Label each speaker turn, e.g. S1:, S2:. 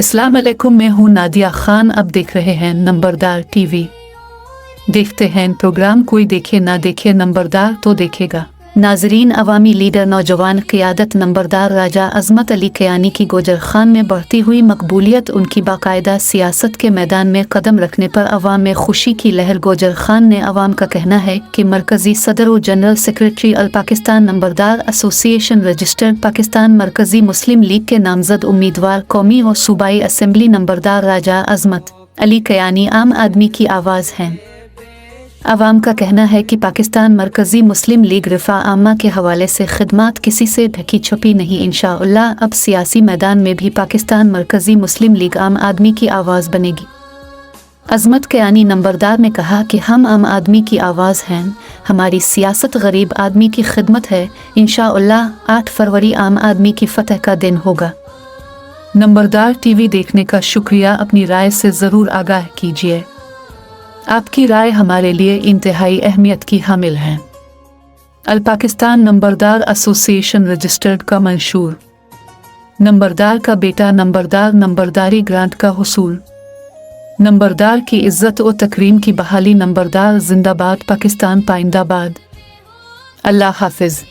S1: अस्सलाम वालेकुम, मैं हूँ नादिया खान। अब देख रहे हैं नंबरदार टीवी। देखते हैं प्रोग्राम। कोई देखे ना देखे, नंबरदार तो देखेगा। नाजरीन, अवामी लीडर नौजवान क़ियादत नंबरदार राजा अज़मत अली कयानी की गोजर खान में बढ़ती हुई मकबूलियत, उनकी बाकायदा सियासत के मैदान में कदम रखने पर अवाम में खुशी की लहर। गोजर खान ने अवाम का कहना है कि मरकज़ी सदर व जनरल सेक्रेटरी अल पाकिस्तान नंबरदार एसोसिएशन रजिस्टर्ड पाकिस्तान मरकज़ी मुस्लिम लीग के नामजद उम्मीदवार कौमी और सूबाई असम्बली नंबरदार राजा अज़मत अली कयानी आम आदमी की आवाज़ हैं। अवाम का कहना है कि पाकिस्तान मरकज़ी मुस्लिम लीग रिफ़ा आमा के हवाले से खिदमात किसी से ढकी छुपी नहीं। इंशाअल्लाह अब सियासी मैदान में भी पाकिस्तान मरकज़ी मुस्लिम लीग आम आदमी की आवाज़ बनेगी। अज़मत कयानी नंबरदार ने कहा कि हम आम आदमी की आवाज़ हैं, हमारी सियासत गरीब आदमी की खिदमत है। इंशाअल्लाह 8 फरवरी आम आदमी की फ़तह का दिन होगा। नंबरदार टीवी देखने का शुक्रिया। अपनी राय से ज़रूर आगाह कीजिए। आपकी राय हमारे लिए इंतहाई अहमियत की हामिल है। अल पाकिस्तान नंबरदार एसोसिएशन रजिस्टर्ड का मंशूर। नंबरदार का बेटा नंबरदार, नंबरदारी ग्रांट का हुसूल। नंबरदार की इज्जत व तकरीम की बहाली। नंबरदार जिंदाबाद, पाकिस्तान पाइंदाबाद। अल्लाह हाफिज।